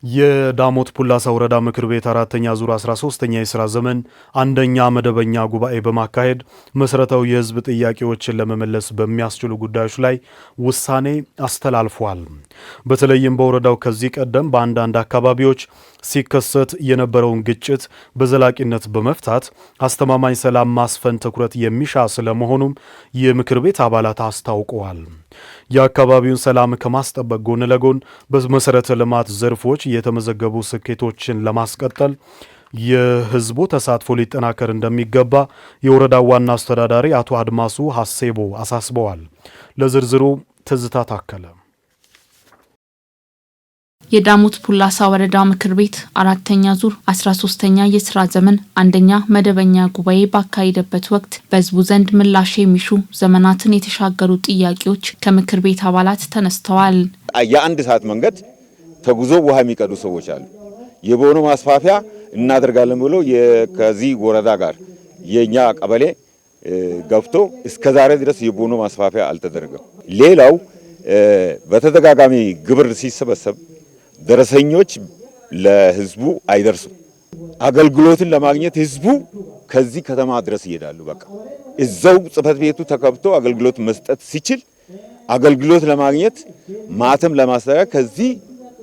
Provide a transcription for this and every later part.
የዳሞት ፑላሳ ወረዳ ምክር ቤት አራተኛ ዙር 13ኛ የሥራ ዘመን አንደኛ መደበኛ ጉባኤ በማካሄድ መሰረታዊ የሕዝብ ጥያቄዎችን ለመመለስ በሚያስችሉ ጉዳዮች ላይ ውሳኔ አስተላልፏል። በተለይም በወረዳው ከዚህ ቀደም በአንዳንድ አካባቢዎች ሲከሰት የነበረውን ግጭት በዘላቂነት በመፍታት አስተማማኝ ሰላም ማስፈን ትኩረት የሚሻ ስለመሆኑም የምክር ቤት አባላት አስታውቀዋል። የአካባቢውን ሰላም ከማስጠበቅ ጎን ለጎን በመሰረተ ልማት ዘርፎች የተመዘገቡ ስኬቶችን ለማስቀጠል የህዝቡ ተሳትፎ ሊጠናከር እንደሚገባ የወረዳው ዋና አስተዳዳሪ አቶ አድማሱ ሐሴቦ አሳስበዋል። ለዝርዝሩ ትዝታ ታከለ። የዳሞት ፑላሳ ወረዳ ምክር ቤት አራተኛ ዙር 13ኛ የሥራ ዘመን አንደኛ መደበኛ ጉባኤ ባካሄደበት ወቅት በህዝቡ ዘንድ ምላሽ የሚሹ ዘመናትን የተሻገሩ ጥያቄዎች ከምክር ቤት አባላት ተነስተዋል። የአንድ ሰዓት መንገድ ተጉዞ ውሃ የሚቀዱ ሰዎች አሉ። የቦኖ ማስፋፊያ እናደርጋለን ብሎ ከዚህ ወረዳ ጋር የኛ ቀበሌ ገብቶ እስከዛሬ ድረስ የቦኖ ማስፋፊያ አልተደረገም። ሌላው በተደጋጋሚ ግብር ሲሰበሰብ ደረሰኞች ለህዝቡ አይደርሱም። አገልግሎትን ለማግኘት ህዝቡ ከዚህ ከተማ ድረስ ይሄዳሉ። በቃ እዛው ጽፈት ቤቱ ተከብቶ አገልግሎት መስጠት ሲችል አገልግሎት ለማግኘት ማተም ለማስተካከል ከዚህ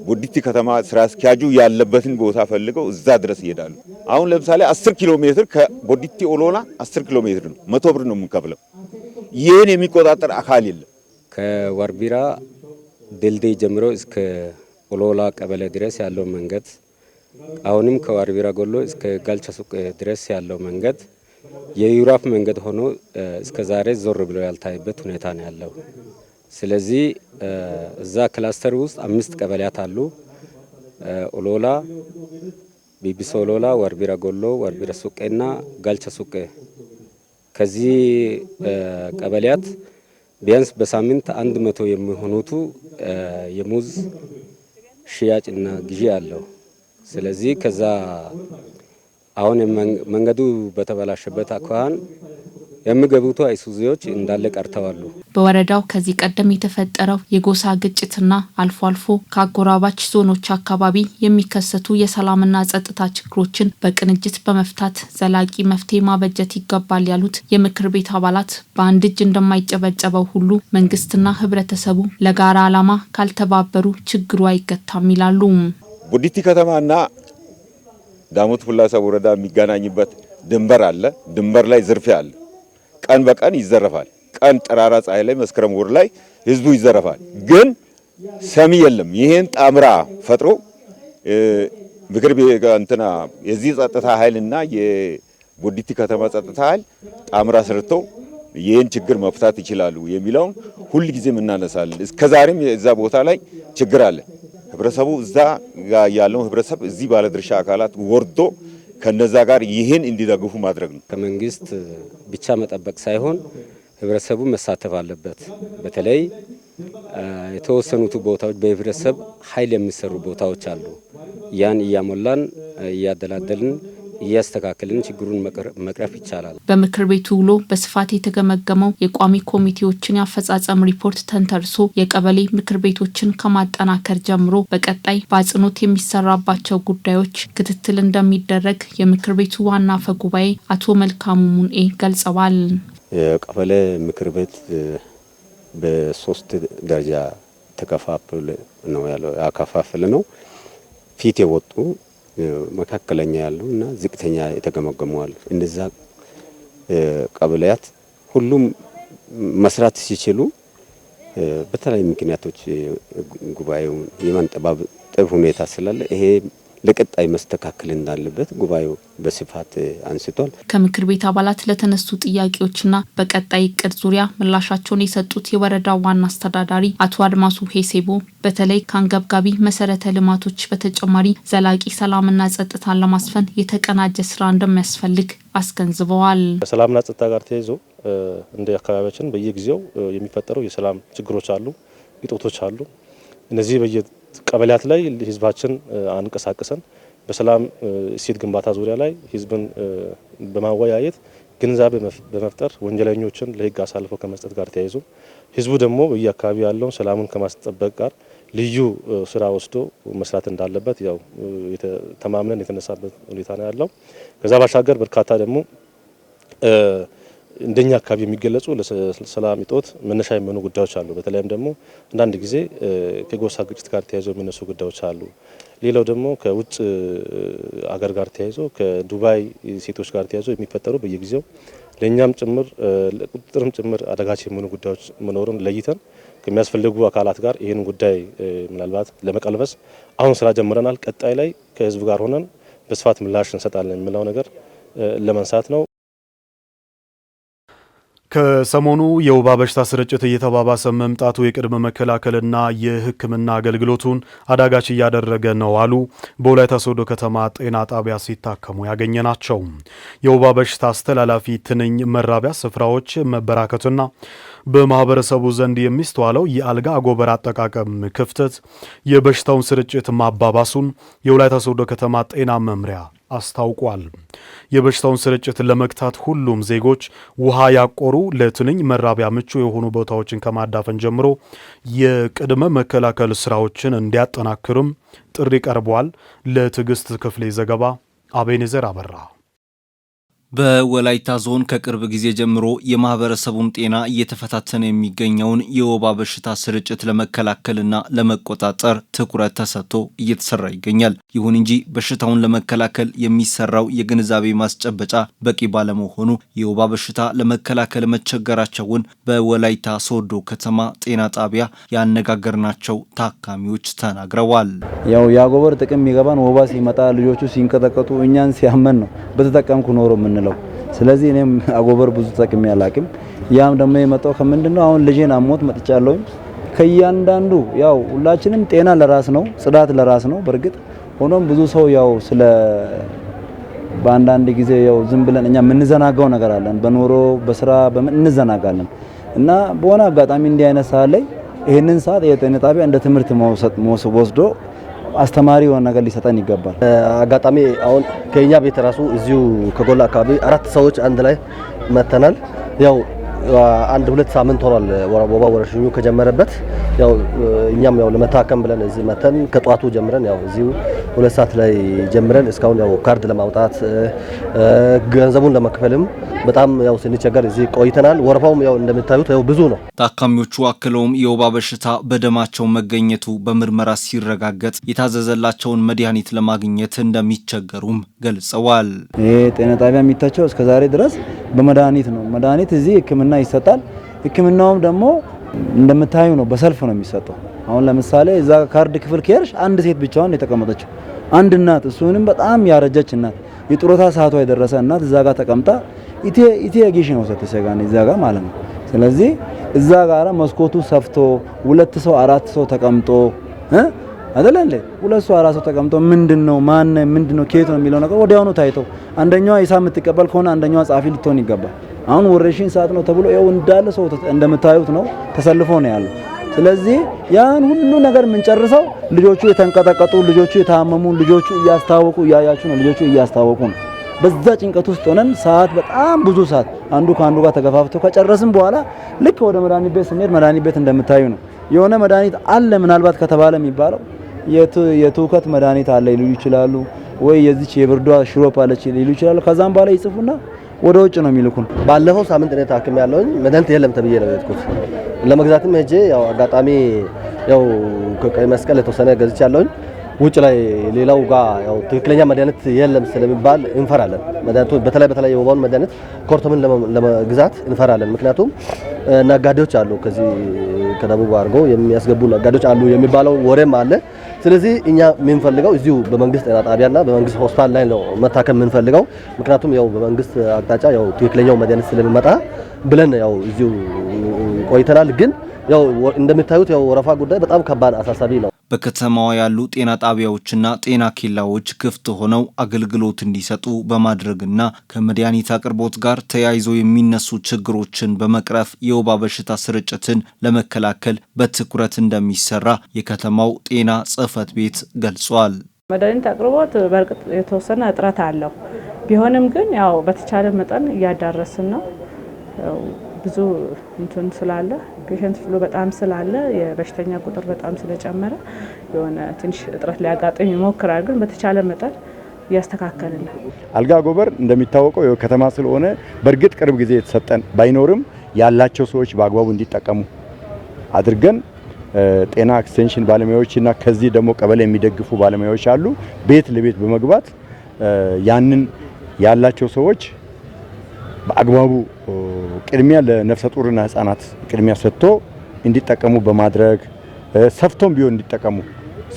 ቦዲቲ ከተማ ስራ አስኪያጁ ያለበትን ቦታ ፈልገው እዛ ድረስ ይሄዳሉ። አሁን ለምሳሌ 10 ኪሎ ሜትር ከቦዲቲ ኦሎላ 10 ኪሎ ሜትር ነው፣ 100 ብር ነው የምንከፍለው። ይሄን የሚቆጣጠር አካል የለም። ከዋርቢራ ድልድይ ጀምሮ እስከ ኦሎላ ቀበሌ ድረስ ያለው መንገድ አሁንም ከዋርቢራ ጎሎ እስከ ጋልቻ ሱቅ ድረስ ያለው መንገድ የዩራፍ መንገድ ሆኖ እስከ ዛሬ ዞር ብሎ ያልታየበት ሁኔታ ነው ያለው። ስለዚህ እዛ ክላስተር ውስጥ 5 ቀበሌያት አሉ። ኦሎላ፣ ቢቢሶ ኦሎላ፣ ዋርቢራ ጎሎ፣ ዋርቢራ ሱቅና ጋልቻ ሱቅ። ከዚህ ቀበሌያት ቢያንስ በሳምንት 100 የሚሆኑቱ የሙዝ ሽያጭና ግዢ አለው። ስለዚህ ከዛ አሁን መንገዱ በተበላሸበት አኳኋን የሚገቡት አይሱዚዎች እንዳለ ቀርተዋል። በወረዳው ከዚህ ቀደም የተፈጠረው የጎሳ ግጭትና አልፎ አልፎ ከአጎራባች ዞኖች አካባቢ የሚከሰቱ የሰላምና ጸጥታ ችግሮችን በቅንጅት በመፍታት ዘላቂ መፍትሄ ማበጀት ይገባል ያሉት የምክር ቤት አባላት በአንድ እጅ እንደማይጨበጨበው ሁሉ መንግስትና ህብረተሰቡ ለጋራ ዓላማ ካልተባበሩ ችግሩ አይገታም ይላሉ። ቦዲቲ ከተማና ዳሞት ፑላሳ ወረዳ የሚገናኝበት ድንበር አለ። ድንበር ላይ ዝርፊያ አለ። ቀን በቀን ይዘረፋል። ቀን ጠራራ ፀሐይ ላይ መስከረም ወር ላይ ህዝቡ ይዘረፋል። ግን ሰሚ የለም። ይሄን ጣምራ ፈጥሮ ምክር ቤት የዚህ ጸጥታ ኃይልና የቦዲቲ ከተማ ጸጥታ ኃይል ጣምራ ሰርተው ይሄን ችግር መፍታት ይችላሉ የሚለውን ሁሉ ጊዜ እናነሳለን። እስከዛሬም የዛ ቦታ ላይ ችግር አለ። ህብረተሰቡ እዛ ያለው ህብረተሰብ እዚህ ባለድርሻ አካላት ወርዶ ከነዛ ጋር ይህን እንዲደግፉ ማድረግ ነው። ከመንግስት ብቻ መጠበቅ ሳይሆን ህብረተሰቡ መሳተፍ አለበት። በተለይ የተወሰኑት ቦታዎች በህብረተሰብ ኃይል የሚሰሩ ቦታዎች አሉ። ያን እያሞላን እያደላደልን እያስተካከልን ችግሩን መቅረፍ ይቻላል። በምክር ቤቱ ውሎ በስፋት የተገመገመው የቋሚ ኮሚቴዎችን ያፈጻጸም ሪፖርት ተንተርሶ የቀበሌ ምክር ቤቶችን ከማጠናከር ጀምሮ በቀጣይ በአጽንኦት የሚሰራባቸው ጉዳዮች ክትትል እንደሚደረግ የምክር ቤቱ ዋና አፈ ጉባኤ አቶ መልካሙ ሙንኤ ገልጸዋል። የቀበሌ ምክር ቤት በ3 ደረጃ ተከፋፍሎ ነው ያለው። ያከፋፈለ ነው ፊት የወጡ መካከለኛ ያለው እና ዝቅተኛ የተገመገሙ አሉ። እነዛ ቀበሌያት ሁሉም መስራት ሲችሉ በተለያዩ ምክንያቶች ጉባኤው የማንጠባጠብ ሁኔታ ስላለ ይሄ ለቀጣይ መስተካከል እንዳለበት ጉባኤው በስፋት አንስቷል። ከምክር ቤት አባላት ለተነሱ ጥያቄዎችና በቀጣይ እቅድ ዙሪያ ምላሻቸውን የሰጡት የወረዳው ዋና አስተዳዳሪ አቶ አድማሱ ሐሴቦ በተለይ ከአንገብጋቢ መሰረተ ልማቶች በተጨማሪ ዘላቂ ሰላምና ጸጥታን ለማስፈን የተቀናጀ ስራ እንደሚያስፈልግ አስገንዝበዋል። ሰላምና ጸጥታ ጋር ተያይዞ እንደ አካባቢያችን በየጊዜው የሚፈጠሩ የሰላም ችግሮች አሉ፣ ግጭቶች አሉ። እነዚህ ቀበሌያት ላይ ህዝባችን አንቀሳቀሰን በሰላም እሴት ግንባታ ዙሪያ ላይ ህዝብን በማወያየት ግንዛቤ በመፍጠር ወንጀለኞችን ለህግ አሳልፎ ከመስጠት ጋር ተያይዞ ህዝቡ ደግሞ በየአካባቢው ያለውን ሰላሙን ከማስጠበቅ ጋር ልዩ ስራ ወስዶ መስራት እንዳለበት ያው ተማምነን የተነሳበት ሁኔታ ነው ያለው። ከዛ ባሻገር በርካታ ደግሞ እንደኛ አካባቢ የሚገለጹ ለሰላም እጦት መነሻ የሚሆኑ ጉዳዮች አሉ። በተለይም ደግሞ አንዳንድ ጊዜ ከጎሳ ግጭት ጋር ተያይዞ የሚነሱ ጉዳዮች አሉ። ሌላው ደግሞ ከውጭ አገር ጋር ተያይዞ ከዱባይ ሴቶች ጋር ተያይዞ የሚፈጠሩ በየጊዜው ለኛም ጭምር ለቁጥጥርም ጭምር አደጋች የሚሆኑ ጉዳዮች መኖሩን ለይተን ከሚያስፈልጉ አካላት ጋር ይህን ጉዳይ ምናልባት ለመቀልበስ አሁን ስራ ጀምረናል። ቀጣይ ላይ ከህዝብ ጋር ሆነን በስፋት ምላሽ እንሰጣለን የሚለው ነገር ለማንሳት ነው። ከሰሞኑ የወባ በሽታ ስርጭት እየተባባሰ መምጣቱ የቅድመ መከላከልና የሕክምና አገልግሎቱን አዳጋች እያደረገ ነው አሉ በወላይታ ሶዶ ከተማ ጤና ጣቢያ ሲታከሙ ያገኘናቸው። የወባ በሽታ አስተላላፊ ትንኝ መራቢያ ስፍራዎች መበራከቱና በማህበረሰቡ ዘንድ የሚስተዋለው የአልጋ አጎበር አጠቃቀም ክፍተት የበሽታውን ስርጭት ማባባሱን የወላይታ ሶዶ ከተማ ጤና መምሪያ አስታውቋል። የበሽታውን ስርጭት ለመግታት ሁሉም ዜጎች ውሃ ያቆሩ ለትንኝ መራቢያ ምቹ የሆኑ ቦታዎችን ከማዳፈን ጀምሮ የቅድመ መከላከል ስራዎችን እንዲያጠናክርም ጥሪ ቀርቧል። ለትዕግስት ክፍሌ ዘገባ አቤኔዘር አበራ። በወላይታ ዞን ከቅርብ ጊዜ ጀምሮ የማህበረሰቡን ጤና እየተፈታተነ የሚገኘውን የወባ በሽታ ስርጭት ለመከላከልና ለመቆጣጠር ትኩረት ተሰጥቶ እየተሰራ ይገኛል። ይሁን እንጂ በሽታውን ለመከላከል የሚሰራው የግንዛቤ ማስጨበጫ በቂ ባለመሆኑ የወባ በሽታ ለመከላከል መቸገራቸውን በወላይታ ሶዶ ከተማ ጤና ጣቢያ ያነጋገርናቸው ታካሚዎች ተናግረዋል። ያው የአጎበር ጥቅም የሚገባን ወባ ሲመጣ ልጆቹ ሲንቀጠቀጡ እኛን ሲያመን ነው በተጠቀምኩ ኖሮ ምንለው። ስለዚህ እኔም አጎበር ብዙ ተጠቅሜ አላቅም። ያም ደግሞ የመጣው ከምንድነው አሁን ልጄን አሞት መጥቻለሁ። ከያንዳንዱ ያው ሁላችንም ጤና ለራስ ነው፣ ጽዳት ለራስ ነው። በርግጥ ሆኖም ብዙ ሰው ያው ስለ በአንዳንድ ጊዜ ያው ዝም ብለን እኛ የምንዘናጋው ነገር አለን። በኑሮ በስራ እንዘናጋለን እና በሆነ አጋጣሚ እንዲህ አይነት ሰዓት ላይ ይሄንን ሰዓት የጤና ጣቢያ እንደ ትምህርት ወስዶ አስተማሪ የሆነ ነገር ሊሰጠን ይገባል። አጋጣሚ አሁን ከኛ ቤት ራሱ እዚሁ ከጎላ አካባቢ 4 ሰዎች አንድ ላይ መተናል። ያው 1-2 ሳምንት ሆኗል ወባ ወረርሽኙ ከጀመረበት። ያው እኛም ያው ለመታከም ብለን እዚህ መተን ከጧቱ ጀምረን ያው እዚሁ 2 ሰዓት ላይ ጀምረን እስካሁን ያው ካርድ ለማውጣት ገንዘቡን ለመክፈልም በጣም ያው ስንቸገር እዚህ ቆይተናል። ወረፋውም ያው እንደምታዩት ያው ብዙ ነው። ታካሚዎቹ አክለውም የወባ በሽታ በደማቸው መገኘቱ በምርመራ ሲረጋገጥ የታዘዘላቸውን መድኃኒት ለማግኘት እንደሚቸገሩም ገልጸዋል። ይሄ ጤና ጣቢያ የሚታቸው እስከዛሬ ድረስ በመድኃኒት ነው። መድኃኒት እዚህ ሕክምና ይሰጣል። ሕክምናውም ደግሞ እንደምታዩ ነው፣ በሰልፍ ነው የሚሰጠው። አሁን ለምሳሌ እዛ ካርድ ክፍል ከሄድሽ አንድ ሴት ብቻዋን የተቀመጠችው አንድ እናት፣ እሱንም በጣም ያረጀች እናት፣ የጡረታ ሰዓቷ የደረሰ እናት እዛ ጋር ተቀምጣ ኢቴ ያጊሽ ነው ሰተሰጋን እዛ ጋር ማለት ነው። ስለዚህ እዛ ጋራ መስኮቱ ሰፍቶ 2 ሰው 4 ሰው ተቀምጦ አይደለ እንዴ 2 ሰው 4 ሰው ተቀምጦ ምንድነው ማን ምንድነው ከየት ነው የሚለው ነገር ወዲያውኑ ታይቶ አንደኛዋ ሂሳብ የምትቀበል ከሆነ አንደኛዋ ጻፊ ልትሆን ይገባል። አሁን ወረርሽኝ ሰዓት ነው ተብሎ ያው እንዳለ ሰው እንደምታዩት ነው ተሰልፎ ነው ያለው። ስለዚህ ያን ሁሉ ነገር የምንጨርሰው ልጆቹ የተንቀጠቀጡ፣ ልጆቹ የታመሙ፣ ልጆቹ እያስታወቁ እያያችሁ ነው፣ ልጆቹ እያስታወቁ ነው። በዛ ጭንቀት ውስጥ ሆነን ሰዓት በጣም ብዙ ሰዓት አንዱ ከአንዱ ጋር ተገፋፍቶ ከጨረስን በኋላ ልክ ወደ መድኃኒት ቤት ስንሄድ መድኃኒት ቤት እንደምታዩ ነው የሆነ መድኃኒት አለ ምናልባት ከተባለ የሚባለው የትውከት መድኃኒት አለ ይሉ ይችላሉ፣ ወይ የዚች የብርዷ ሽሮፕ አለች ይሉ ይችላሉ። ከዛም በኋላ ይጽፉና ወደ ውጭ ነው የሚልኩን። ባለፈው ሳምንት እኔ ታክሜ ያለውኝ መድኃኒት የለም ተብዬ ነው የሄድኩት። ለመግዛትም ሄጄ ያው አጋጣሚ ያው ከቀይ መስቀል የተወሰነ ገዝቼ ያለውኝ ውጭ ላይ ሌላው ጋር ያው ትክክለኛ መድኃኒት የለም ስለሚባል እንፈራለን። መድኃኒቱ በተለይ የወባውን መድኃኒት ኮርቶምን ለመግዛት እንፈራለን። ምክንያቱም ነጋዴዎች አሉ፣ ከዚህ ከደቡብ አድርገው የሚያስገቡ ነጋዴዎች አሉ የሚባለው ወሬም አለ። ስለዚህ እኛ የምንፈልገው እዚሁ በመንግስት ጤና ጣቢያና በመንግስት ሆስፒታል ላይ ነው መታከም የምንፈልገው። ምክንያቱም ያው በመንግስት አቅጣጫ ያው ትክክለኛው መድኃኒት ስለሚመጣ ብለን ያው እዚሁ ቆይተናል። ግን ያው እንደምታዩት ያው ወረፋ ጉዳይ በጣም ከባድ አሳሳቢ ነው። በከተማዋ ያሉ ጤና ጣቢያዎችና ጤና ኬላዎች ክፍት ሆነው አገልግሎት እንዲሰጡ በማድረግና ከመድኃኒት አቅርቦት ጋር ተያይዞ የሚነሱ ችግሮችን በመቅረፍ የወባ በሽታ ስርጭትን ለመከላከል በትኩረት እንደሚሰራ የከተማው ጤና ጽሕፈት ቤት ገልጿል። መድኃኒት አቅርቦት በእርግጥ የተወሰነ እጥረት አለው። ቢሆንም ግን ያው በተቻለ መጠን እያዳረስን ነው። ብዙ እንትን ስላለ ፔሸንት ፍሎ በጣም ስላለ የበሽተኛ ቁጥር በጣም ስለጨመረ የሆነ ትንሽ እጥረት ሊያጋጥም ይሞክራል። ግን በተቻለ መጠን ያስተካከልን ነው። አልጋ አጎበር እንደሚታወቀው የከተማ ስለሆነ በእርግጥ ቅርብ ጊዜ የተሰጠን ባይኖርም ያላቸው ሰዎች በአግባቡ እንዲጠቀሙ አድርገን ጤና ኤክስቴንሽን ባለሙያዎችና ከዚህ ደግሞ ቀበሌ የሚደግፉ ባለሙያዎች አሉ። ቤት ለቤት በመግባት ያንን ያላቸው ሰዎች በአግባቡ ቅድሚያ ለነፍሰ ጡርና ህፃናት ቅድሚያ ሰጥቶ እንዲጠቀሙ በማድረግ ሰፍቶም ቢሆን እንዲጠቀሙ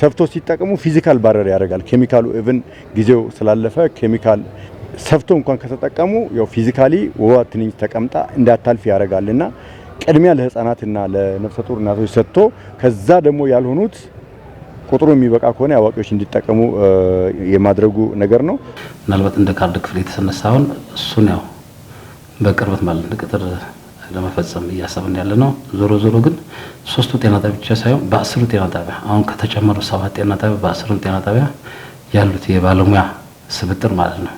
ሰፍቶ ሲጠቀሙ ፊዚካል ባረር ያደርጋል። ኬሚካሉ ኢቭን ጊዜው ስላለፈ ኬሚካል ሰፍቶ እንኳን ከተጠቀሙ ያው ፊዚካሊ ወባ ትንኝ ተቀምጣ እንዳታልፍ ያደርጋልና ቅድሚያ ለህፃናትና ለነፍሰ ጡር እናቶች ሰጥቶ ከዛ ደግሞ ያልሆኑት ቁጥሩ የሚበቃ ከሆነ አዋቂዎች እንዲጠቀሙ የማድረጉ ነገር ነው። ምናልባት እንደ ካርድ ክፍል የተሰነሳውን እሱን ያው በቅርበት ማለት ቅጥር ለመፈጸም እያሰብን ያለ ነው። ዞሮ ዞሮ ግን 3ቱ ጤና ጣቢያ ብቻ ሳይሆን በ10ሩ ጤና ጣቢያ አሁን ከተጨመሩ 7 ጤና ጣቢያ በ10ሩ ጤና ጣቢያ ያሉት የባለሙያ ስብጥር ማለት ነው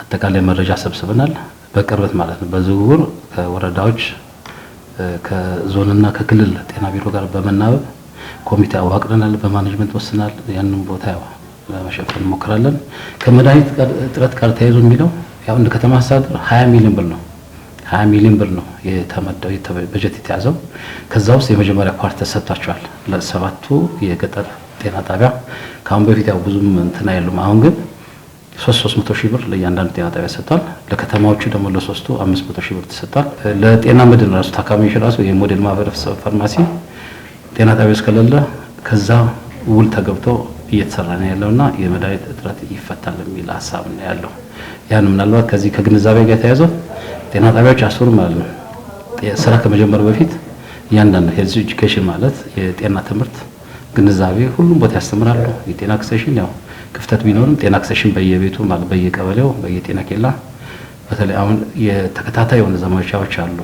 አጠቃላይ መረጃ ሰብስበናል። በቅርበት ማለት ነው በዝውውር ከወረዳዎች ከዞንና ከክልል ጤና ቢሮ ጋር በመናበብ ኮሚቴ አዋቅረናል። በማኔጅመንት ወስናል። ያንን ቦታ ያው ለመሸፈን እንሞክራለን። ከመድኃኒት እጥረት ጋር ተያይዞ የሚለው ያው እንደ ከተማ አስተዳደር 20 ሚሊዮን ብር ነው 20 ሚሊዮን ብር ነው የተመደበው በጀት የተያዘው። ከዛ ውስጥ የመጀመሪያ ፓርት ተሰጥቷቸዋል ለ7ቱ የገጠር ጤና ጣቢያ። ካሁን በፊት ያው ብዙም እንትና የሉም። አሁን ግን 300 ሺህ ብር ለእያንዳንዱ ጤና ጣቢያ ተሰጥቷል። ለከተማዎቹ ደግሞ ለ3ቱ 500 ሺህ ብር ተሰጥቷል። ለጤና መድን ራሱ ታካሚዎች ራሱ የሞዴል ማህበረሰብ ፋርማሲ ጤና ጣቢያ እስከሌለ ከዛ ውል ተገብቶ እየተሰራ ነው ያለውና የመድኃኒት እጥረት ይፈታል የሚል ሀሳብ ነው ያለው። ያን ምናልባት ከዚህ ከግንዛቤ ጋር ተያይዞ ጤና ጣቢያዎች አስሩ ማለት ነው ስራ ከመጀመሩ በፊት እያንዳንዱ ሄልዝ ኤጁኬሽን ማለት የጤና ትምህርት ግንዛቤ ሁሉም ቦታ ያስተምራሉ። የጤና ኤክስቴንሽን ያው ክፍተት ቢኖርም ጤና ኤክስቴንሽን በየቤቱ ማለት በየቀበሌው በየጤና ኬላ በተለይ አሁን የተከታታይ የሆነ ዘመቻዎች አሉ።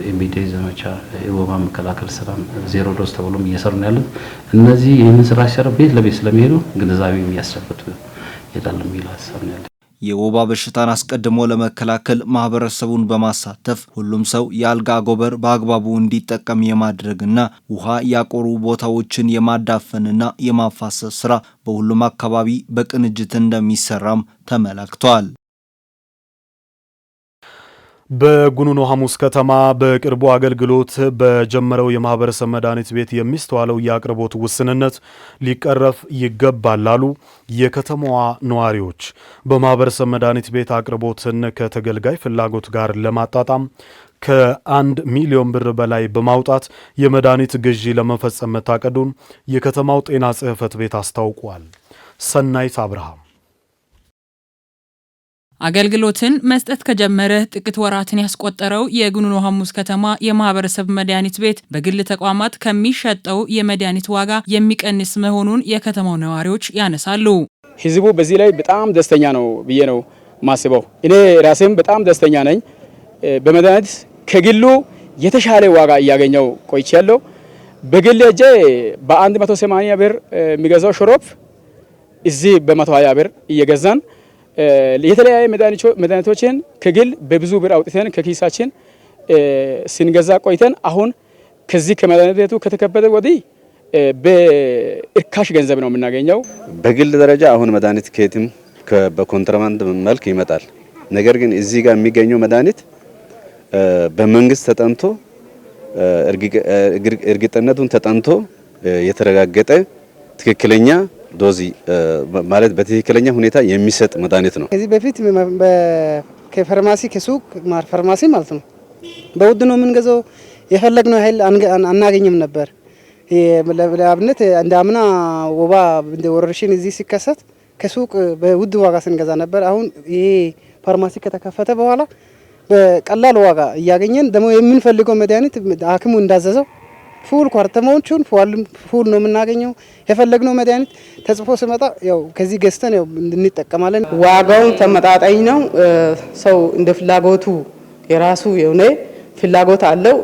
ኤምቢዲ ዘመቻ የወባ መከላከል ስራ ዜሮ ዶዝ ተብሎም እየሰሩ ነው ያሉት። እነዚህ ይህንን ስራ ሲሰሩ ቤት ለቤት ስለሚሄዱ ግንዛቤ የሚያስጨብጡ ይላል የሚል ሀሳብ ነው ያለው። የወባ በሽታን አስቀድሞ ለመከላከል ማህበረሰቡን በማሳተፍ ሁሉም ሰው የአልጋ አጎበር በአግባቡ እንዲጠቀም የማድረግና ውሃ ያቆሩ ቦታዎችን የማዳፈንና የማፋሰስ ስራ በሁሉም አካባቢ በቅንጅት እንደሚሰራም ተመላክቷል። በጉኑኖ ሐሙስ ከተማ በቅርቡ አገልግሎት በጀመረው የማህበረሰብ መድኃኒት ቤት የሚስተዋለው የአቅርቦት ውስንነት ሊቀረፍ ይገባል አሉ የከተማዋ ነዋሪዎች። በማህበረሰብ መድኃኒት ቤት አቅርቦትን ከተገልጋይ ፍላጎት ጋር ለማጣጣም ከ1 ሚሊዮን ብር በላይ በማውጣት የመድኃኒት ግዢ ለመፈጸም መታቀዱን የከተማው ጤና ጽሕፈት ቤት አስታውቋል። ሰናይት አብርሃም አገልግሎትን መስጠት ከጀመረ ጥቂት ወራትን ያስቆጠረው የጉኑኖ ሐሙስ ከተማ የማህበረሰብ መድኃኒት ቤት በግል ተቋማት ከሚሸጠው የመድኃኒት ዋጋ የሚቀንስ መሆኑን የከተማው ነዋሪዎች ያነሳሉ። ህዝቡ በዚህ ላይ በጣም ደስተኛ ነው ብዬ ነው ማስበው። እኔ ራሴም በጣም ደስተኛ ነኝ። በመድኃኒት ከግሉ የተሻለ ዋጋ እያገኘው ቆይቻለሁ። በግል እጄ በ180 ብር የሚገዛው ሽሮፕ እዚህ በ120 ብር እየገዛን የተለያየ መድኃኒቶችን ከግል በብዙ ብር አውጥተን ከኪሳችን ስንገዛ ቆይተን አሁን ከዚህ ከመድኃኒት ቤቱ ከተከፈተ ወዲህ በእርካሽ ገንዘብ ነው የምናገኘው። በግል ደረጃ አሁን መድኃኒት ከየትም በኮንትራባንድ መልክ ይመጣል። ነገር ግን እዚህ ጋር የሚገኘው መድኃኒት በመንግስት ተጠንቶ እርግጠኝነቱን ተጠንቶ የተረጋገጠ ትክክለኛ ዶዚ ማለት በትክክለኛ ሁኔታ የሚሰጥ መድኃኒት ነው። ከዚህ በፊት ከፋርማሲ ከሱቅ ማር ፋርማሲ ማለት ነው በውድ ነው የምንገዛው። የፈለግነው ኃይል አናገኝም ነበር። ለአብነት እንደ አምና ወባ እንደ ወረርሽኝ እዚህ ሲከሰት ከሱቅ በውድ ዋጋ ስንገዛ ነበር። አሁን ይሄ ፋርማሲ ከተከፈተ በኋላ በቀላል ዋጋ እያገኘን ደግሞ የምንፈልገው መድኃኒት ሐኪሙ እንዳዘዘው ፉል ኳርተሞቹን ፉል ነው የምናገኘው። የፈለግነው መድኃኒት ተጽፎ ሲመጣ ያው ከዚህ ገዝተን ያው እንጠቀማለን። ዋጋው ተመጣጣኝ ነው። ሰው እንደ ፍላጎቱ የራሱ የሆነ ፍላጎት አለው።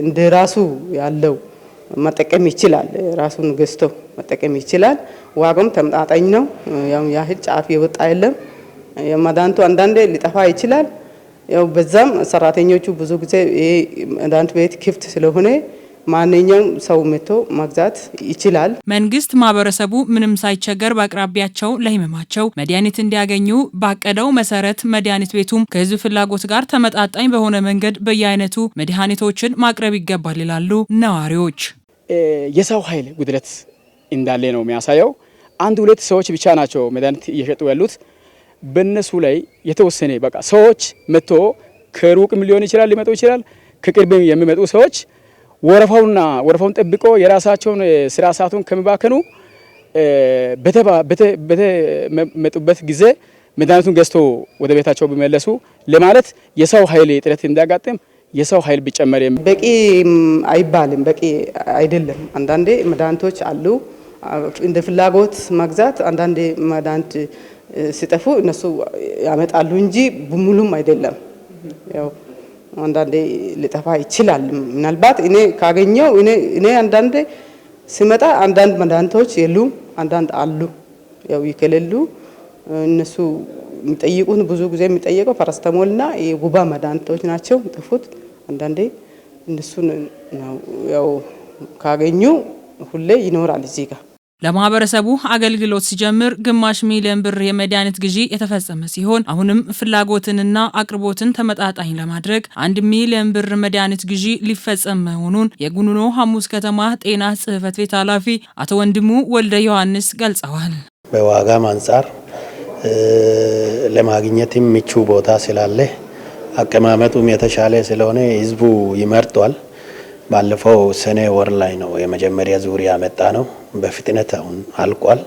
እንደ ራሱ ያለው መጠቀም ይችላል። ራሱን ገዝቶ መጠቀም ይችላል። ዋጋውም ተመጣጣኝ ነው። ያው ያህል ጫፍ የወጣ የለም። የመድኃኒቱ አንዳንዴ ሊጠፋ ይችላል። ያው በዛም ሰራተኞቹ ብዙ ጊዜ ይሄ መድኃኒት ቤት ክፍት ስለሆነ ማንኛውም ሰው መጥቶ መግዛት ይችላል። መንግስት ማህበረሰቡ ምንም ሳይቸገር በአቅራቢያቸው ለህመማቸው መድኃኒት እንዲያገኙ ባቀደው መሰረት መድኃኒት ቤቱም ከህዝብ ፍላጎት ጋር ተመጣጣኝ በሆነ መንገድ በየአይነቱ መድኃኒቶችን ማቅረብ ይገባል ይላሉ ነዋሪዎች። የሰው ኃይል ጉድለት እንዳለ ነው የሚያሳየው። 1-2 ሰዎች ብቻ ናቸው መድኃኒት እየሸጡ ያሉት። በእነሱ ላይ የተወሰነ በቃ ሰዎች መጥቶ ከሩቅም ሊሆን ይችላል ሊመጡ ይችላል ከቅርብም የሚመጡ ሰዎች ወረፋውን ጠብቆ የራሳቸውን ስራ ሰዓቱን ከመባከኑ በተመጡበት ጊዜ መድኃኒቱን ገዝቶ ወደ ቤታቸው ቢመለሱ ለማለት የሰው ኃይል እጥረት እንዳጋጥም የሰው ኃይል ቢጨመር በቂ አይባልም፣ በቂ አይደለም። አንዳንዴ መድኃኒቶች አሉ እንደ ፍላጎት መግዛት፣ አንዳንዴ መድኃኒት ሲጠፉ እነሱ ያመጣሉ እንጂ ሙሉም አይደለም። ያው አንዳንዴ ሊጠፋ ይችላል። ምናልባት እኔ ካገኘው እኔ አንዳንዴ ሲመጣ አንዳንድ መድኃኒቶች የሉም፣ አንዳንድ አሉ። ያው ይከለሉ እነሱ የሚጠይቁን ብዙ ጊዜ የሚጠየቀው ፓራስታሞልና የጉባ መድኃኒቶች ናቸው ጥፉት። አንዳንዴ እነሱን ነው ያው ካገኙ ሁሌ ይኖራል እዚህ ጋር። ለማህበረሰቡ አገልግሎት ሲጀምር ግማሽ ሚሊዮን ብር የመድኃኒት ግዢ የተፈጸመ ሲሆን አሁንም ፍላጎትንና አቅርቦትን ተመጣጣኝ ለማድረግ 1 ሚሊዮን ብር መድኃኒት ግዢ ሊፈጸም መሆኑን የጉኑኖ ሐሙስ ከተማ ጤና ጽሕፈት ቤት ኃላፊ አቶ ወንድሙ ወልደ ዮሐንስ ገልጸዋል። በዋጋም አንጻር ለማግኘትም ምቹ ቦታ ስላለ አቀማመጡም የተሻለ ስለሆነ ህዝቡ ይመርጧል። ባለፈው ሰኔ ወር ላይ ነው የመጀመሪያ ዙር ያመጣ ነው። በፍጥነት አሁን አልቋል።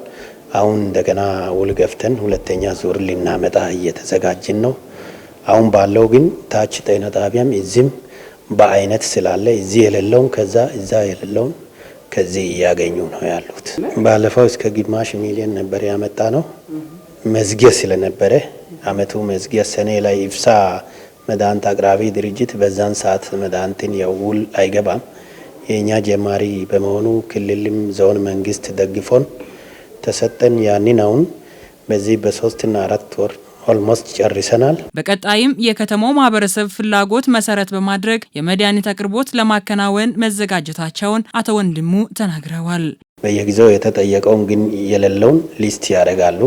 አሁን እንደገና ውል ገፍተን ሁለተኛ ዙር ልናመጣ እየተዘጋጅን ነው። አሁን ባለው ግን ታች ጤና ጣቢያም እዚህም በአይነት ስላለ እዚህ የሌለውን ከዛ እዛ የሌለውን ከዚህ እያገኙ ነው ያሉት። ባለፈው እስከ ግማሽ ሚሊዮን ነበር ያመጣ ነው። መዝጊያ ስለነበረ አመቱ መዝጊያ ሰኔ ላይ ኢፍሳ መድኃኒት አቅራቢ ድርጅት በዛን ሰዓት መድኃኒትን የውል አይገባም። የኛ ጀማሪ በመሆኑ ክልልም ዞን መንግስት ደግፎን ተሰጠን። ያንን አሁን በዚህ በ3 እና 4 ወር ኦልሞስት ጨርሰናል። በቀጣይም የከተማው ማህበረሰብ ፍላጎት መሰረት በማድረግ የመድኃኒት አቅርቦት ለማከናወን መዘጋጀታቸውን አቶ ወንድሙ ተናግረዋል። በየጊዜው የተጠየቀውን ግን የሌለውን ሊስት ያደርጋሉ።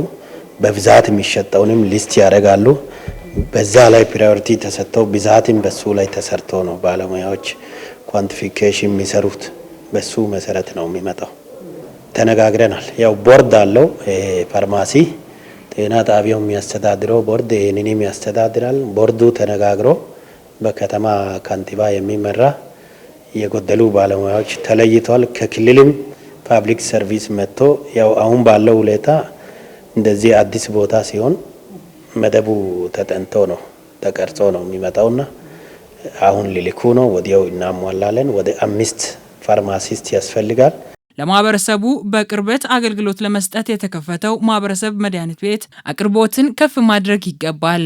በብዛት የሚሸጠውንም ሊስት ያደርጋሉ። በዛ ላይ ፕራዮሪቲ ተሰጥተው ብዛትም በሱ ላይ ተሰርቶ ነው ባለሙያዎች ኳንቲፊኬሽን የሚሰሩት። በሱ መሰረት ነው የሚመጣው። ተነጋግረናል። ያው ቦርድ አለው ፋርማሲ ጤና ጣቢያው የሚያስተዳድረው ቦርድ ይህንንም ያስተዳድራል። ቦርዱ ተነጋግሮ በከተማ ካንቲባ የሚመራ የጎደሉ ባለሙያዎች ተለይቷል። ከክልልም ፓብሊክ ሰርቪስ መጥቶ ያው አሁን ባለው ሁኔታ እንደዚህ አዲስ ቦታ ሲሆን መደቡ ተጠንቶ ነው ተቀርጾ ነው የሚመጣውና አሁን ሊልኩ ነው። ወዲያው እናሟላለን። ወደ 5 ፋርማሲስት ያስፈልጋል። ለማህበረሰቡ በቅርበት አገልግሎት ለመስጠት የተከፈተው ማህበረሰብ መድኃኒት ቤት አቅርቦትን ከፍ ማድረግ ይገባል።